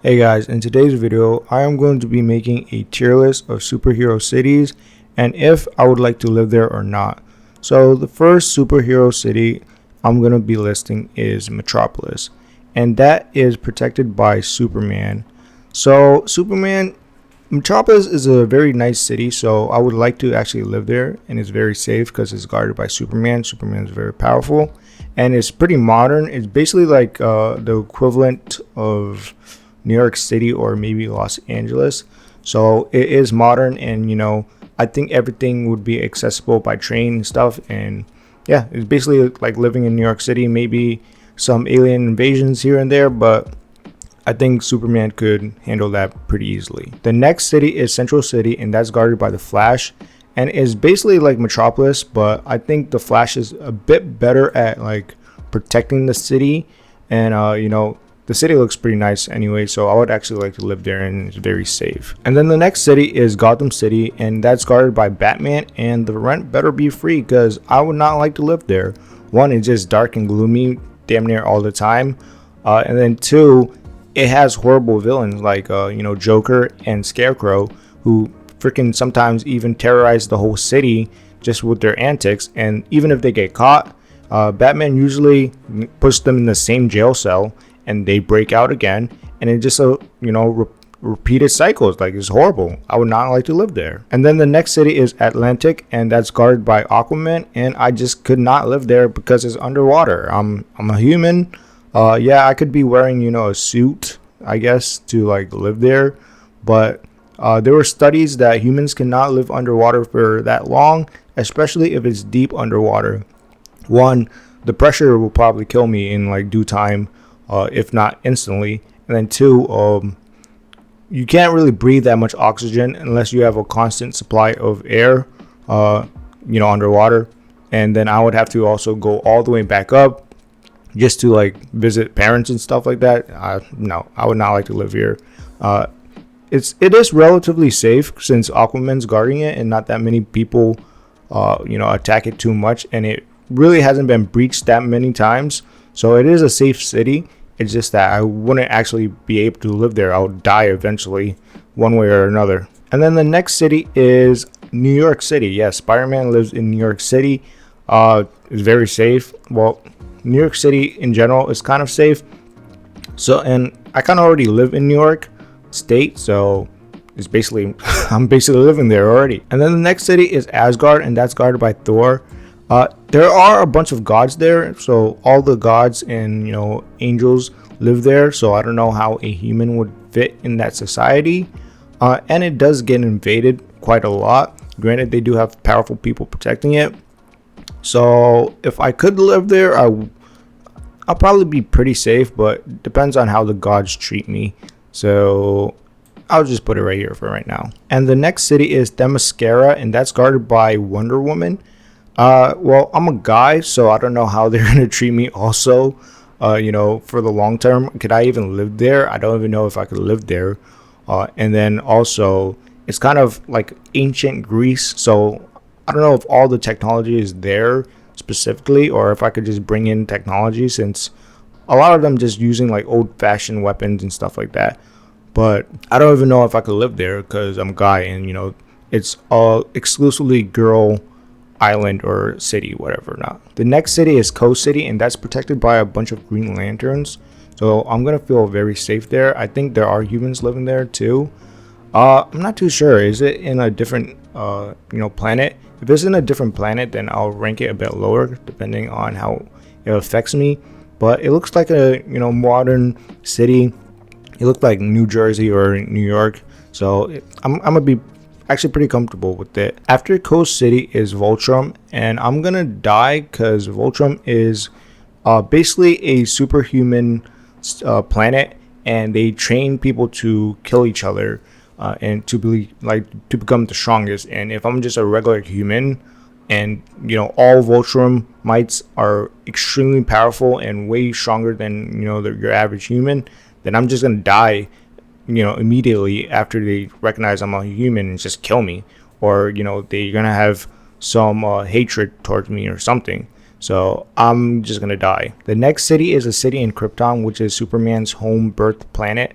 Hey guys, in today's video, I am going to be making a tier list of superhero cities and if I would like to live there or not. So the first superhero city I'm going to be listing is Metropolis, and that is protected by Superman. So Metropolis is a very nice city, so I would like to actually live there, and it's very safe because it's guarded by Superman. Superman is very powerful and it's pretty modern. It's basically like the equivalent of New York City or maybe Los Angeles. So it is modern, and I think everything would be accessible by train and stuff. And yeah, it's basically like living in New York City. Maybe some alien invasions here and there, but I think Superman could handle that pretty easily. The next city is Central City, and that's guarded by the Flash, and is basically like Metropolis, but I think the Flash is a bit better at like protecting the city. And the city looks pretty nice anyway, so I would actually like to live there, and it's very safe. And then the next city is Gotham City, and that's guarded by Batman, and the rent better be free because I would not like to live there. One, it's just dark and gloomy damn near all the time. And then two, it has horrible villains like Joker and Scarecrow, who freaking sometimes even terrorize the whole city just with their antics. And even if they get caught, Batman usually puts them in the same jail cell and they break out again, and it just repeated cycles. Like, it's horrible. I would not like to live there. And then the next city is Atlantic, and that's guarded by Aquaman, and I just could not live there because it's underwater. I'm a human. Yeah, I could be wearing a suit, I guess, to like live there, but there were studies that humans cannot live underwater for that long, especially if it's deep underwater. One, the pressure will probably kill me in like due time, if not instantly. And then two, you can't really breathe that much oxygen unless you have a constant supply of air, underwater. And then I would have to also go all the way back up just to like visit parents and stuff like that. No, I would not like to live here. It is relatively safe since Aquaman's guarding it and not that many people, attack it too much, and it really hasn't been breached that many times. So it is a safe city. It's just that I wouldn't actually be able to live there. I would die eventually, one way or another. And then the next city is New York City. Yes, Spider-Man lives in New York City. It's very safe. Well, New York City in general is kind of safe. So, and I kind of already live in New York State, so it's basically I'm basically living there already. And then the next city is Asgard, and that's guarded by Thor. There are a bunch of gods there, so all the gods and angels live there. So I don't know how a human would fit in that society. And it does get invaded quite a lot. Granted, they do have powerful people protecting it. So if I could live there, I'll probably be pretty safe, but it depends on how the gods treat me. So I'll just put it right here for right now. And the next city is Themyscira, and that's guarded by Wonder Woman. Well, I'm a guy, so I don't know how they're gonna treat me also, for the long term. Could I even live there? I don't even know if I could live there. And then also, it's kind of like ancient Greece, so I don't know if all the technology is there specifically, or if I could just bring in technology, since a lot of them just using like old-fashioned weapons and stuff like that. But I don't even know if I could live there because I'm a guy, and it's all exclusively girl island or city, whatever not. The next city is Coast City, and that's protected by a bunch of Green Lanterns, so I'm gonna feel very safe there. I think there are humans living there too. I'm not too sure. Is it in a different planet? If it's in a different planet, then I'll rank it a bit lower depending on how it affects me. But it looks like a modern city. It looked like New Jersey or New York, so I'm gonna be actually pretty comfortable with it. After Coast City is Voltron, and I'm gonna die because Voltron is basically a superhuman planet, and they train people to kill each other and to become the strongest. And if I'm just a regular human, and all Voltron mites are extremely powerful and way stronger than your average human, then I'm just gonna die immediately after they recognize I'm a human and just kill me, or they're gonna have some hatred towards me or something. So I'm just gonna die. The next city is a city in Krypton, which is Superman's home birth planet.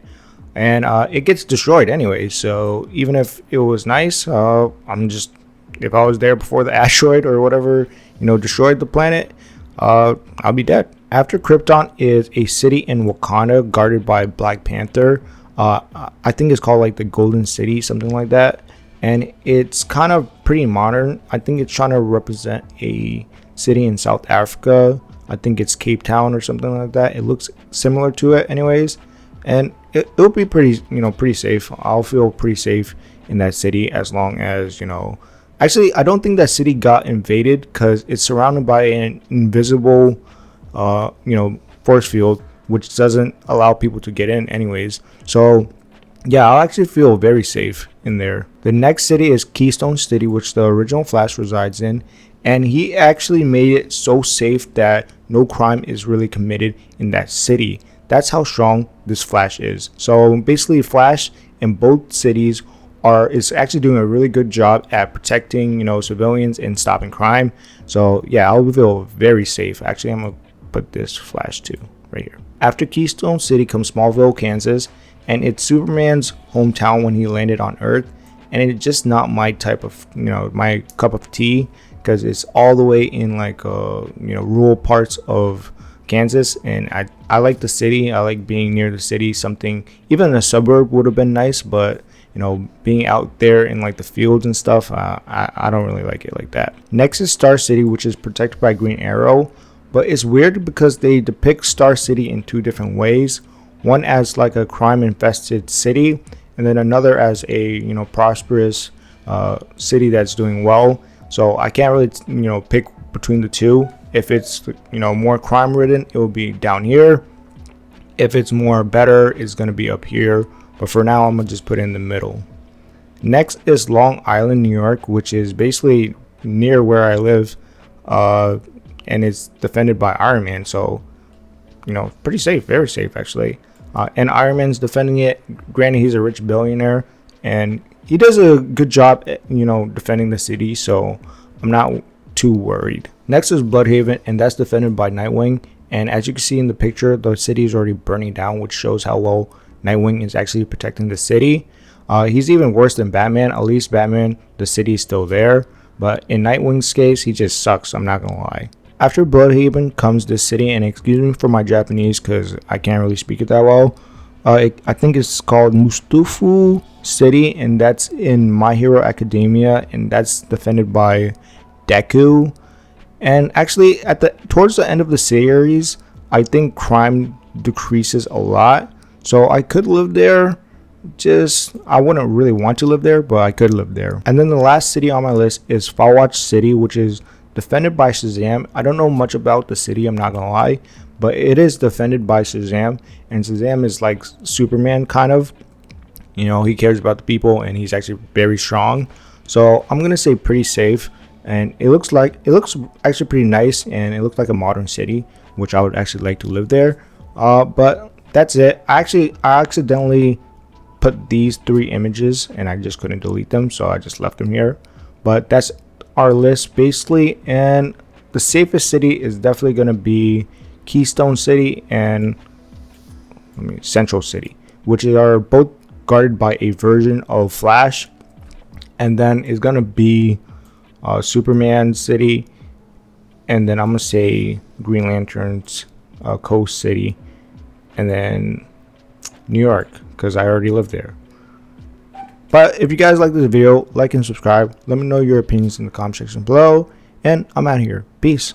and it gets destroyed anyway. So even if it was nice, if I was there before the asteroid or whatever, destroyed the planet, I'll be dead. After Krypton is a city in Wakanda guarded by Black Panther. I think it's called like the Golden City, something like that. And it's kind of pretty modern. I think it's trying to represent a city in South Africa. I think it's Cape Town or something like that. It looks similar to it anyways. And it'll be pretty safe. I'll feel pretty safe in that city as long as, actually, I don't think that city got invaded because it's surrounded by an invisible, force field, which doesn't allow people to get in anyways. So yeah, I'll actually feel very safe in there. The next city is Keystone City, which the original Flash resides in. And he actually made it so safe that no crime is really committed in that city. That's how strong this Flash is. So basically, Flash in both cities is actually doing a really good job at protecting, civilians and stopping crime. So yeah, I'll feel very safe. Actually, I'm gonna put this Flash 2 right here. After Keystone City comes Smallville, Kansas, and it's Superman's hometown when he landed on Earth. And it's just not my type of, my cup of tea, because it's all the way in like rural parts of Kansas, and I like the city. I like being near the city. Something even a suburb would have been nice, but being out there in like the fields and stuff, I don't really like it like that. Next is Star City, which is protected by Green Arrow, but it's weird because they depict Star City in two different ways. One as like a crime infested city, and then another as a prosperous city that's doing well. So I can't really pick between the two. If it's more crime ridden, it will be down here. If it's more better, it's going to be up here. But for now, I'm going to just put it in the middle. Next is Long Island, New York, which is basically near where I live, and it's defended by Iron Man. So pretty safe, very safe actually. And Iron Man's defending it. Granted, he's a rich billionaire, and he does a good job at, defending the city, so I'm not too worried. Next is Bloodhaven, and that's defended by Nightwing. And as you can see in the picture, the city is already burning down, which shows how well Nightwing is actually protecting the city. He's even worse than Batman. At least Batman, the city is still there. But in Nightwing's case, he just sucks, I'm not gonna lie. After Bloodhaven comes this city, and excuse me for my Japanese because I can't really speak it that well. I think it's called Mustafu City, and that's in My Hero Academia, and that's defended by Deku. And actually, towards the end of the series, I think crime decreases a lot. So I could live there. I wouldn't really want to live there, but I could live there. And then the last city on my list is Falwatch City, which is defended by Shazam. I don't know much about the city, I'm not gonna lie, but it is defended by Shazam, and Shazam is like Superman kind of. He cares about the people, and he's actually very strong. So I'm gonna say pretty safe, and it looks actually pretty nice, and it looks like a modern city, which I would actually like to live there. But that's it. I accidentally put these 3 images, and I just couldn't delete them, so I just left them here. But that's our list basically, and the safest city is definitely going to be Keystone City and Central City, which are both guarded by a version of Flash. And then it's going to be Superman City, and then I'm going to say Green Lantern's Coast City, and then New York, because I already live there. But if you guys like this video, like and subscribe. Let me know your opinions in the comment section below. And I'm out of here. Peace.